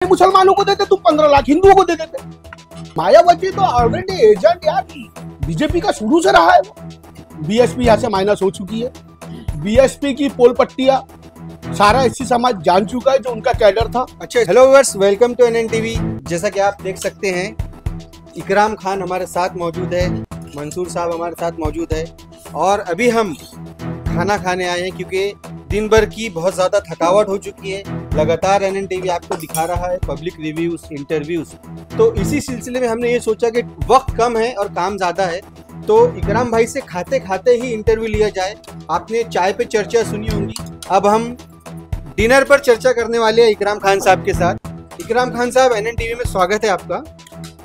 मुसलमानों को देते, तुम 15 लाख हिंदुओं को दे देते। मायावती तो ऑलरेडी एजेंट यार बीजेपी का शुरू से रहा है। बीएसपी यहाँ से माइनस हो चुकी है। बीएसपी की पोल पट्टियां सारा एससी समाज जान चुका है जो उनका कैडर था। अच्छा, hello viewers, welcome to NN TV. जैसा कि आप देख सकते हैं, इकराम खान हमारे साथ मौजूद है, मंसूर साहब हमारे साथ मौजूद है और अभी हम खाना खाने आए हैं क्योंकि दिन भर की बहुत ज़्यादा थकावट हो चुकी है। लगातार एनएन टीवी आपको दिखा रहा है पब्लिक रिव्यूज, इंटरव्यूज। तो इसी सिलसिले में हमने ये सोचा कि वक्त कम है और काम ज़्यादा है, तो इकराम भाई से खाते खाते ही इंटरव्यू लिया जाए। आपने चाय पे चर्चा सुनी होंगी, अब हम डिनर पर चर्चा करने वाले हैं इकराम खान साहब के साथ। इकराम खान साहब, एनएन टीवी में स्वागत है आपका।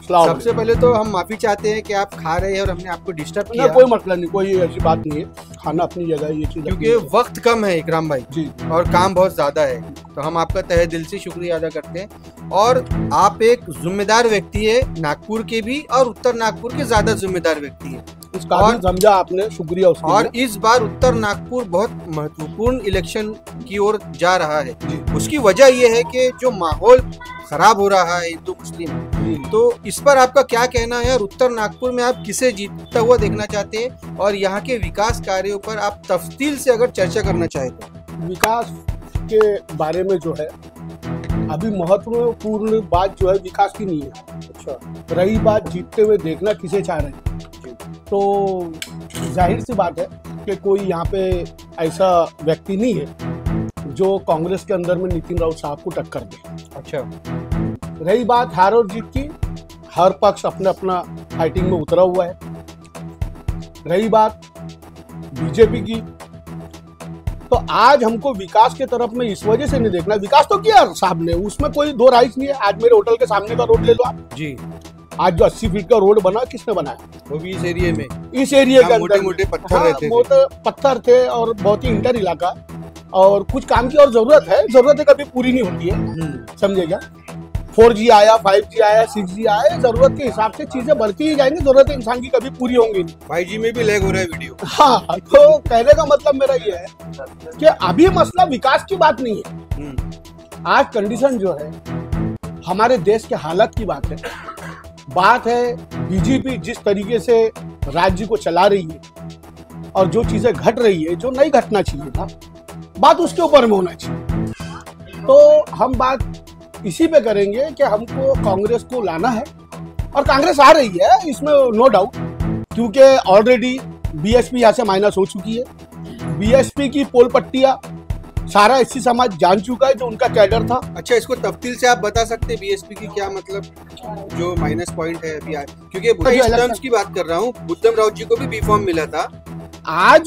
सबसे पहले तो हम माफी चाहते हैं कि आप खा रहे हैं और हमने आपको डिस्टर्ब किया। कोई मतलब नहीं, कोई ऐसी बात नहीं है, खाना अपनी जगह है, ये चीज क्योंकि वक्त कम है इकराम भाई जी और काम बहुत ज्यादा है, तो हम आपका तहे दिल से शुक्रिया अदा करते हैं। और आप एक जिम्मेदार व्यक्ति है, नागपुर के भी और उत्तर नागपुर के ज्यादा जिम्मेदार व्यक्ति है। और समझा आपने, शुक्रिया उसके और इस बार उत्तर नागपुर बहुत महत्वपूर्ण इलेक्शन की ओर जा रहा है। उसकी वजह यह है कि जो माहौल खराब हो रहा है हिंदू मुस्लिम, तो इस पर आपका क्या कहना है और उत्तर नागपुर में आप किसे जीतता हुआ देखना चाहते हैं और यहाँ के विकास कार्यों पर आप तफसील से अगर चर्चा करना चाहे तो। विकास के बारे में जो है अभी महत्वपूर्ण बात जो है विकास की नहीं है। अच्छा, रही बात जीतते हुए देखना किसे चाह रहे हैं, तो जाहिर सी बात है कि कोई यहाँ पे ऐसा व्यक्ति नहीं है जो कांग्रेस के अंदर में नितिन राउत साहब को टक्कर दे। अच्छा, रही बात हार और जीत की, हर पक्ष अपना अपना फाइटिंग में उतरा हुआ है। रही बात बीजेपी की, तो आज हमको विकास के तरफ में इस वजह से नहीं देखना। विकास तो किया साहब ने, उसमें कोई दो राय नहीं है। आज मेरे होटल के सामने का रोड ले लो आप जी, आज जो 80 फीट का रोड बना किसने बनाया? वो भी इस एरिया में, इस एरिया के अंदर मोटे पत्थर रहते थे, पत्थर थे और बहुत ही इंटर इलाका, और कुछ काम की और जरूरत है कभी पूरी नहीं होती है, समझेगा। 4G आया, 5G आया, 6G आया, जरूरत के हिसाब से चीजें बढ़ती ही जाएंगी, जरूरत इंसान की कभी पूरी होंगी नहीं। 5G में भी लैग हो रहा है वीडियो। हाँ, तो कहने का मतलब मेरा ये है कि अभी मसला विकास की बात नहीं है। आज कंडीशन जो है हमारे देश के हालत की बात है बीजेपी जिस तरीके से राज्य को चला रही है और जो चीजें घट रही है, जो नहीं घटना चाहिए था, बात उसके ऊपर में होना चाहिए। तो हम बात इसी पे करेंगे कि हमको कांग्रेस को लाना है और कांग्रेस आ रही है, इसमें नो डाउट, क्योंकि ऑलरेडी बीएसपी यहाँ से माइनस हो चुकी है। बीएसपी की पोल पट्टियां सारा एससी समाज जान चुका है जो उनका कैडर था। अच्छा, इसको तफसील से आप बता सकते हैं बीएसपी की क्या मतलब जो माइनस पॉइंट है अभी आज? क्योंकि बुद्धिस्ट टर्म्स की बात कर रहा हूँ, बुद्धम राउत जी को भी बी फॉर्म मिला था, आज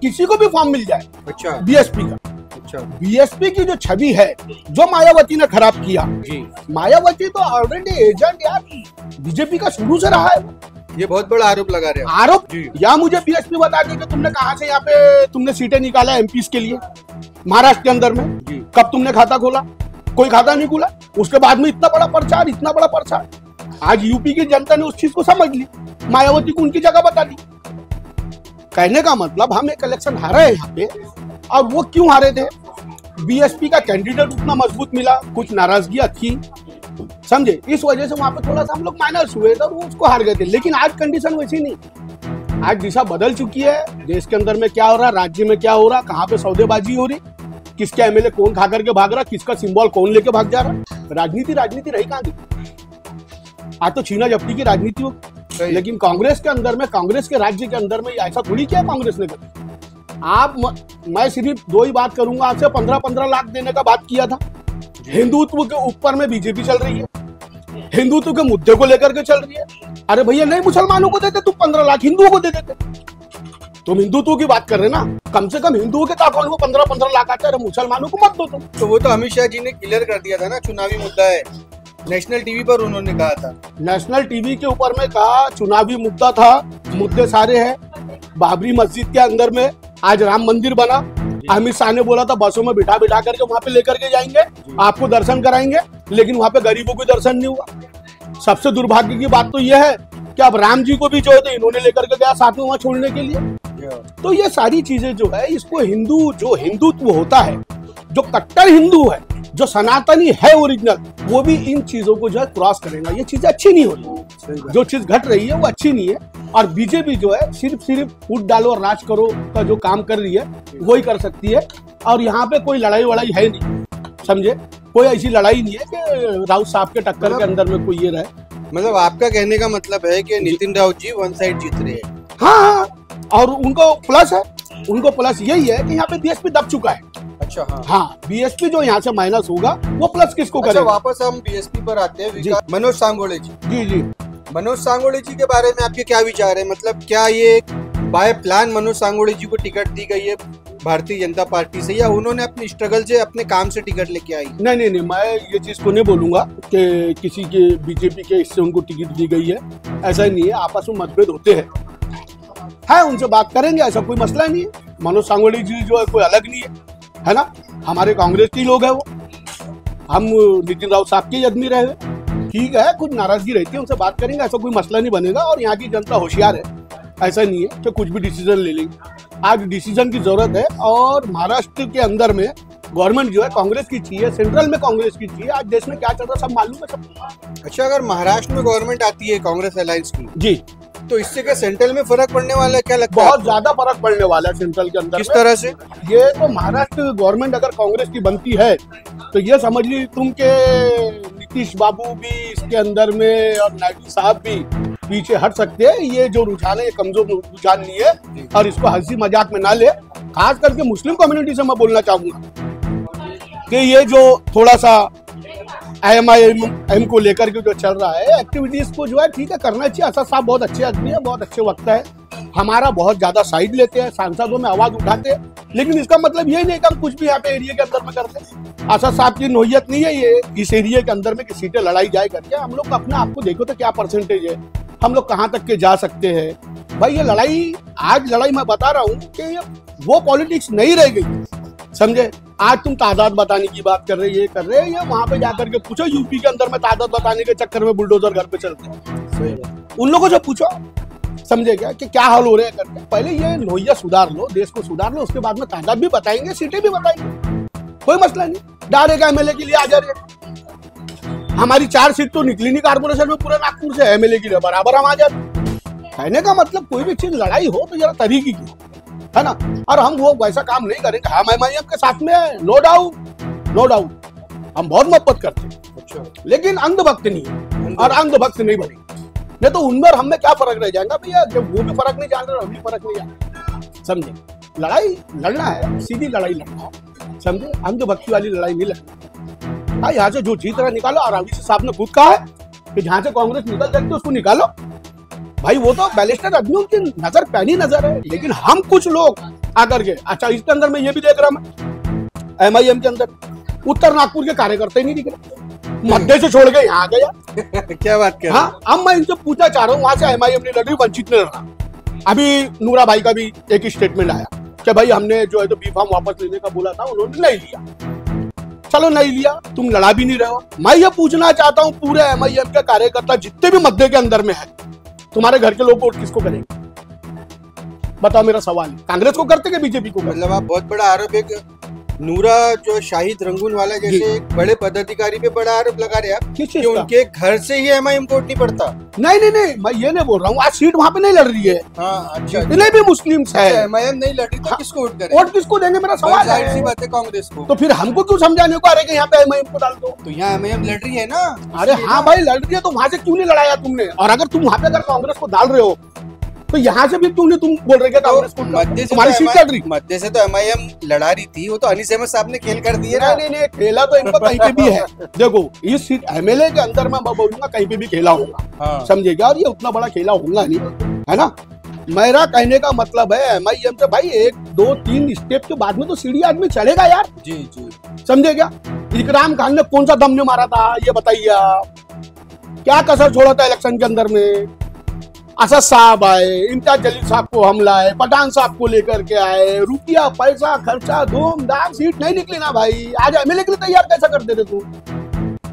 किसी को भी फॉर्म मिल जाए। अच्छा, बीएसपी का, अच्छा, बीएसपी की जो छवि है जो मायावती ने खराब किया जी, मायावती तो ऑलरेडी एजेंट यार बीजेपी का शुरू से रहा है। ये बहुत बड़ा आरोप लगा रहे हैं। आरोप या मुझे बीएसपी बता दे कि तुमने कहां से यहाँ पे तुमने सीटें निकाला एमपीस के लिए महाराष्ट्र के अंदर में जी। कब तुमने खाता खोला? कोई खाता नहीं खोला। उसके बाद में इतना बड़ा प्रचार। आज यूपी की जनता ने उस चीज को समझ ली, मायावती को उनकी जगह बता दी। कहने का मतलब हम एक इलेक्शन हारे हैं यहाँ पे, और वो क्यों हारे थे? बीएसपी का कैंडिडेट उतना मजबूत मिला, कुछ नाराजगियां थी, समझे, इस वजह से वहां पे थोड़ा सा हम लोग माइनस हुए थे और वो उसको हार गए थे। लेकिन आज कंडीशन वैसी नहीं, आज दिशा बदल चुकी है। देश के अंदर में क्या हो रहा, राज्य में क्या हो रहा, कहाँ पे सौदेबाजी हो रही, किसका एमएलए कौन खा करके भाग रहा, किसका सिंबल कौन लेके भाग जा रहा। राजनीति रही कहाँ दी? आज तो छीना झपटी की राजनीति हो। लेकिन कांग्रेस के अंदर में, कांग्रेस के राज्य के अंदर में ऐसा थोड़ी किया कांग्रेस ने कभी। मैं सिर्फ दो ही बात करूंगा आपसे, 15-15 लाख देने का बात किया था। हिंदुत्व के ऊपर में बीजेपी चल रही है, हिंदुत्व के मुद्दे को लेकर के चल रही है। अरे भैया, नहीं मुसलमानों को देते, तुम 15 लाख हिंदुओं को दे देते। तुम हिंदुत्व की बात कर रहे ना, कम से कम हिंदुओं के अकाउंट में 15-15 लाख आते हैं, मुसलमानों को मत दो तुम। तो वो तो अमित शाह जी ने क्लियर कर दिया था ना, चुनावी मुद्दा है। नेशनल टीवी पर उन्होंने कहा था, नेशनल टीवी के ऊपर में कहा चुनावी मुद्दा था, मुद्दे सारे हैं। बाबरी मस्जिद के अंदर में आज राम मंदिर बना, अमित शाह ने बोला था बसों में बिठा करके वहां पे लेकर के जाएंगे, आपको दर्शन कराएंगे, लेकिन वहां पे गरीबों को दर्शन नहीं हुआ। सबसे दुर्भाग्य की बात तो यह है कि अब राम जी को भी जो है तो इन्होंने लेकर के गया साथ में वहां छोड़ने के लिए। तो ये सारी चीजें जो है, इसको जो हिंदुत्व होता है, जो कट्टर हिंदू है जो सनातनी है ओरिजिनल, वो भी इन चीजों को जो है क्रॉस करेगा। ये चीजें अच्छी नहीं हो रही, जो चीज घट रही है वो अच्छी नहीं है। और बीजेपी जो है सिर्फ फूट डालो और राज करो का जो काम कर रही है वही कर सकती है। और यहाँ पे कोई लड़ाई वड़ाई है नहीं, समझे, कोई ऐसी लड़ाई नहीं है कि राउत साहब के टक्कर के अंदर में कोई ये रहे। मतलब आपका कहने का मतलब है कि नितिन राउत जी वन साइड जीत रहे हैं। हाँ, और उनको प्लस यही है कि यहाँ पे बीएसपी दब चुका है। अच्छा, हाँ, बीएसपी जो यहाँ से माइनस होगा वो प्लस किसको करेगा। वापस हम बीएसपी पर आते हैं। मनोज सांगोले जी, जी, मनोज सांगोले जी के बारे में आपके क्या विचार है? मतलब क्या ये बाय प्लान मनोज सांगोले जी को टिकट दी गई है भारतीय जनता पार्टी से, या उन्होंने अपने स्ट्रगल से अपने काम से टिकट लेके आई? नहीं, मैं ये चीज को नहीं बोलूंगा कि किसी के बीजेपी के इससे उनको टिकट दी गई है, ऐसा ही नहीं है। आपस में मतभेद होते हैं, उनसे बात करेंगे, ऐसा कोई मसला नहीं है। मनोज सांगोले जी जो है कोई अलग नहीं है ना, हमारे कांग्रेस के लोग है वो, हम नितिन राउत साहब के आदमी रहे, ठीक है, कुछ नाराजगी रहती है, उनसे बात करेंगे, ऐसा कोई मसला नहीं बनेगा। और यहाँ की जनता होशियार है, ऐसा नहीं है कि कुछ भी डिसीजन ले लेंगे। आज डिसीजन की जरूरत है, और महाराष्ट्र के अंदर में गवर्नमेंट जो है कांग्रेस की चाहिए, सेंट्रल में कांग्रेस की चाहिए। आज देश में क्या चल रहा है सब मालूम है सब। अच्छा, अगर महाराष्ट्र में गवर्नमेंट आती है कांग्रेस अलायंस की जी, तो इससे क्या सेंट्रल में फर्क पड़ने वाला है? क्या लगता है? बहुत ज्यादा फर्क पड़ने वाला है सेंट्रल के अंदर। किस तरह से? ये तो महाराष्ट्र गवर्नमेंट अगर कांग्रेस की बनती है तो ये समझ ली तुम के नीतीश बाबू भी इसके अंदर में और नायडू साहब भी पीछे हट सकते हैं। ये जो रुझान है ये कमजोर रुझान नहीं है, और इसको हंसी मजाक में ना ले। खास करके मुस्लिम कम्युनिटी से मैं बोलना चाहूंगा कि ये जो थोड़ा सा IMIM को लेकर के जो चल रहा है एक्टिविटीज को जो है ठीक है करना चाहिए। असद साहब बहुत अच्छे आदमी है, बहुत अच्छे वक्ता है, हमारा बहुत ज्यादा साइड लेते हैं, सांसदों में आवाज उठाते हैं, लेकिन इसका मतलब ये नहीं कि हम कुछ भी यहाँ पे एरिया के अंदर में करते हैं। असद साहब की नोयत नहीं है ये इस एरिया के अंदर में कि सीटें लड़ाई जाए करके। हम लोग अपने आप को देखो तो क्या परसेंटेज है, हम लोग कहाँ तक के जा सकते हैं। भाई ये लड़ाई, आज लड़ाई मैं बता रहा हूँ कि वो पॉलिटिक्स नहीं रह गई, समझे। आज तुम तादाद बताने की बात कर रहे, ये कर रहे हैं, वहां पे जाकर के पूछो यूपी के अंदर में तादाद बताने के चक्कर में बुलडोजर घर पे चलते हैं। उन लोगों से पूछो, समझे क्या कि क्या हाल हो रहे हैं करके। पहले ये नोहिया सुधार लो, देश को सुधार लो, उसके बाद में तादाद भी बताएंगे, सीटें भी बताएंगे, कोई मसला नहीं। डायरेक्ट MLA के लिए आ जा रहे, हमारी 4 सीट तो निकली नहीं कारपोरेशन में पूरे नागपुर से, MLA के लिए बराबर हम आ जाते। कहने का मतलब कोई भी चीज लड़ाई हो तो जरा तरीके की, है ना। और हम वो वैसा काम नहीं करेंगे। हम MIM के साथ में है, नो डाउट हम बहुत मोहब्बत करते हैं। अच्छा। लेकिन अंधभक्त नहीं है, और अंधभक्त नहीं बनेंगे, नहीं तो उनमें हमें क्या फर्क रह जाएगा भैया। जब वो भी फर्क नहीं जान रहे, हम भी फर्क नहीं जान, समझे। लड़ाई लड़ना है, सीधी लड़ाई लड़ना है, समझे, अंधभक्ति वाली लड़ाई नहीं लड़नी। हाँ, यहाँ से जो जीत रहा निकालो, और अभी से साहब ने खुद कहा है कि जहाँ से कांग्रेस निकल सकती है उसको निकालो। भाई वो तो बैलिस्टर आदमी, उनकी नजर पैनी नजर है, लेकिन हम कुछ लोग आकर के, अच्छा इसके अंदर में ये भी देख रहा मैं MIM के अंदर उत्तर नागपुर के कार्यकर्ता ही नहीं दिख रहे, मध्य से छोड़ के यहाँ आ गया। क्या बात कर? हाँ, अब मैं इनसे पूछना चाह रहा हूँ, वहां से MIM नहीं लड़ रही, वंचित नहीं लड़ रहा। अभी नूरा भाई का भी एक स्टेटमेंट आया कि भाई हमने जो है तो B.Pharm वापस लेने का बोला था, उन्होंने नहीं लिया। चलो नहीं लिया, तुम लड़ा भी नहीं रहे हो। मैं ये पूछना चाहता हूँ पूरे MIM के कार्यकर्ता जितने भी मध्य के अंदर में है, तुम्हारे घर के लोग वोट किसको करेंगे? बताओ, मेरा सवाल। कांग्रेस को करते हैं बीजेपी को? मतलब आप बहुत बड़ा आरोप, एक नूरा जो शाहिद रंगून वाला जैसे एक बड़े पदाधिकारी पे बड़ा आरोप लगा रहे आप कि उनके घर से ही MIM वोट नहीं पड़ता। नहीं, मैं ये नहीं बोल रहा हूँ, आज सीट वहाँ पे नहीं लड़ रही है। हाँ, अच्छा, इतने भी मुस्लिम है, MIM नहीं लड़ रही तो किसको वोट करें? वोट किसको देंगे, मेरा सवाल है। ऐसी बात है कांग्रेस को। तो फिर हमको क्यों समझाने को आ रहे कि यहाँ पे MIM को डाल दो? तो यहाँ MIM लड़ रही है ना। अरे हाँ भाई, लड़ रही है तो वहां से क्यों नहीं लड़ाया तुमने? और अगर तुम वहां पे अगर कांग्रेस को डाल रहे हो तो यहाँ से भी क्यों नहीं तुम बोल रहे कांग्रेस को? तुम्हारी सीट चल रही, मध्य से तो MIM लड़ा रही थी, वो तो अनीस अहमद साहब ने खेल कर दिए ना। नहीं, खेला तो इनको कहीं पे भी है। देखो, इस सीट MLA के अंदर मैं बोलूंगा कहीं पे भी खेला होगा, समझेगा, और ये उतना बड़ा खेला होगा नहीं, है ना। मेरा कहने का मतलब है MIM से भाई 1, 2, 3 स्टेप के बाद में तो सीढ़ी आदमी चलेगा यार। जी, समझे क्या? इकराम खान ने कौन सा दम ने मारा था ये बताइए आप, क्या कसर छोड़ा था इलेक्शन के अंदर में? असद साहब आए, इम्तियाज जलील साहब को हमला है, पठान साहब को लेकर के आए, रुपया पैसा खर्चा धूमधाम, सीट नहीं निकली ना भाई। आज MLA के लिए तैयार कैसा कर देते तू?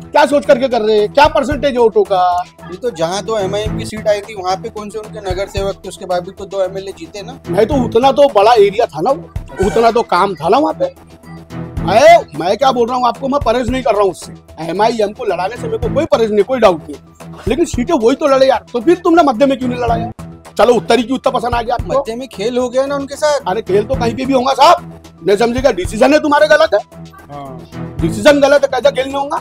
क्या सोच करके कर रहे हैं? क्या परसेंटेज वोटों का? ये तो जहाँ तो MIM की सीट आई थी वहाँ पे कौन से उनके नगर सेवक थे, उसके बाद भी तो 2 MLA जीते ना। नहीं तो उतना तो बड़ा एरिया था ना, उतना तो काम था ना वहाँ पे। मैं क्या बोल रहा हूँ आपको, मैं परहेज नहीं कर रहा हूँ उससे। MIM को लड़ाने से मेरे को कोई परहेज नहीं, कोई डाउट नहीं, लेकिन सीटें वही तो लड़े यार। तो फिर तुमने मध्य में क्यों नहीं लड़ाया? चलो उत्तरी की उत्तर पसंद आ गया आपको। मध्य में खेल हो गया ना उनके साथ। अरे खेल तो कहीं पे भी होगा साहब, नहीं समझेगा। डिसीजन है तुम्हारे गलत है, डिसीजन गलत है, कैसा खेल नहीं होगा?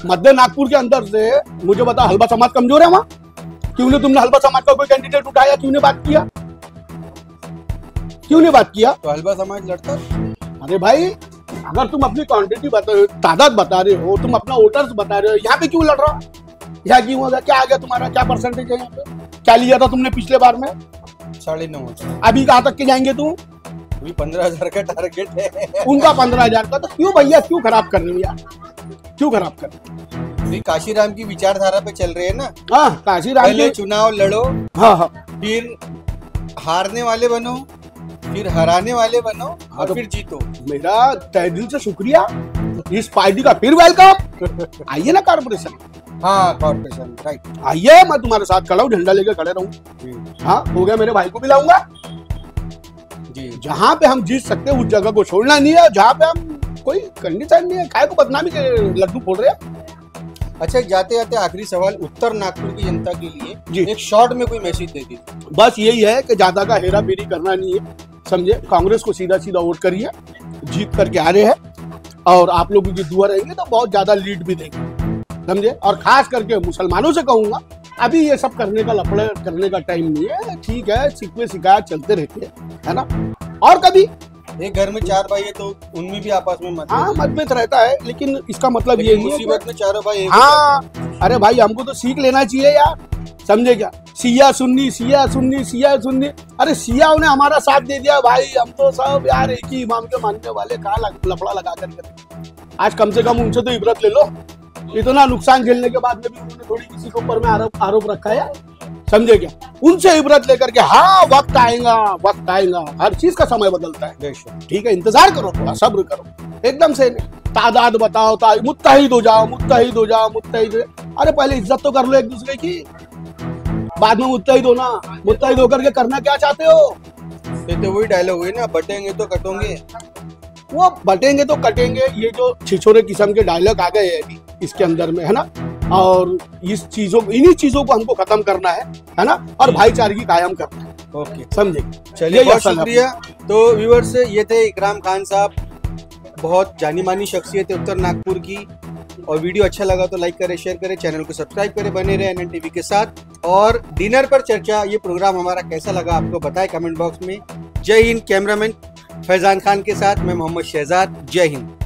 मध्य नागपुर के अंदर से मुझे बता, हलवा समाज कमजोर है वहाँ? क्यों नहीं तुमने हलवा समाज का कोई कैंडिडेट उठाया? क्यों नहीं बात किया? क्यों नहीं बात किया? तो हलवा समाज लड़ता। अरे भाई, अगर तुम अपनी क्वांटिटी बता रहे हो, तादाद बता रहे हो, तुम अपना वोटर्स बता रहे हो, यहाँ पे क्यों लड़ रहा हो? यहाँ क्यों होगा? क्या आ गया तुम्हारा? क्या परसेंटेज है यहाँ पे? क्या लिया था तुमने पिछले बार में? 9.5। अभी कहाँ तक के जाएंगे तुम? अभी 15,000 का टारगेट है। उनका 15,000 का। तो क्यों भैया, क्यों खराब कर रहे हो यार? क्यों खराब कर रहे हो? काशीराम की विचारधारा पे चल रहे हैं ना। हाँ, काशीराम पहले चुनाव लड़ो, हाँ, फिर हारने वाले बनो, फिर हराने वाले बनो, और तो फिर जीतो। मेरा तहे दिल से शुक्रिया, इस पार्टी का फिर वेलकम। आइए ना कॉर्पोरेशन। हाँ, कॉर्पोरेशन, राइट। आइए, मैं तुम्हारे साथ खड़ा हूँ, झंडा लेके खड़े रहूँ। हाँ, हो गया, मेरे भाई को भी लाऊंगा जी। जहाँ पे हम जीत सकते हैं उस जगह को छोड़ना नहीं है, जहाँ पे हम कोई कंडीशन नहीं है। काय को बदनामी के लड्डू फोड़ रहे हैं। अच्छा, जाते जाते आखिरी सवाल, उत्तर नागपुर की जनता के जी। लिए एक शॉर्ट में कोई मैसेज दे दीजिए। बस यही है कि ज्यादा का हेरा फेरी करना नहीं है, समझे? कांग्रेस को सीधा सीधा वोट करिए, जीत करके आ रहे हैं, और आप लोगों की दुआ रहेंगे तो बहुत ज्यादा लीड भी देंगे, समझे? और खास करके मुसलमानों से कहूंगा, अभी ये सब करने का, लफड़े करने का टाइम नहीं है। ठीक है, शिकवे शिकायत चलते रहते हैं, है ना? और कभी एक घर में 4 भाई है तो उनमें भी आपस में मतभेद रहता है, लेकिन इसका मतलब ये नहीं है मुसीबत में चारों भाई। हाँ, अरे भाई, हमको तो सीख लेना चाहिए यार, समझे क्या? सिया सुन्नी, सिया सुन्नी, सिया सुन्नी। अरे सियाओं ने हमारा साथ दे दिया भाई, हम तो सब यार एक ही इमाम के मानने वाले, कहाँ लफड़ा लगा कर। आज कम से कम उनसे तो इबरत ले लो। इतना नुकसान झेलने के बाद में भी उन्होंने थोड़ी किसी के ऊपर में आरोप रखा है, समझे क्या? उनसे इबरत लेकर के, हाँ वक्त आएगा, वक्त आएगा, हर चीज का समय बदलता है। ठीक है, इंतजार करो, थोड़ा सब्र करो, एकदम से नहीं। तादाद बताओ, मुत्तहिद हो जाओ, मुत्तहिद हो जाओ, मुत्तहिद। अरे पहले इज्जत तो कर लो एक दूसरे की, बाद में मुत्तहिद होना। मुत्तहिद होकर के करना क्या चाहते हो? ये तो वही डायलॉग हुई ना, बटेंगे तो कटोंगे। वो बटेंगे तो कटेंगे, ये जो छिछोरे किस्म के डायलॉग आ गए हैं इसके अंदर में, है ना? और इन्हीं चीजों को हमको खत्म करना है ना? और भाईचारगी कायम करना है। ओके, समझे? चलिए, बहुत शुक्रिया। तो व्यूअर्स, ये थे इकराम खान साहब, बहुत जानी मानी शख्सियत है उत्तर नागपुर की। और वीडियो अच्छा लगा तो लाइक करें, शेयर करें, चैनल को सब्सक्राइब करें, बने रहे NNTV के साथ। और डिनर पर चर्चा, ये प्रोग्राम हमारा कैसा लगा आपको बताएं कमेंट बॉक्स में। जय हिंद। कैमरामैन फैजान खान के साथ मैं मोहम्मद शहजाद। जय हिंद।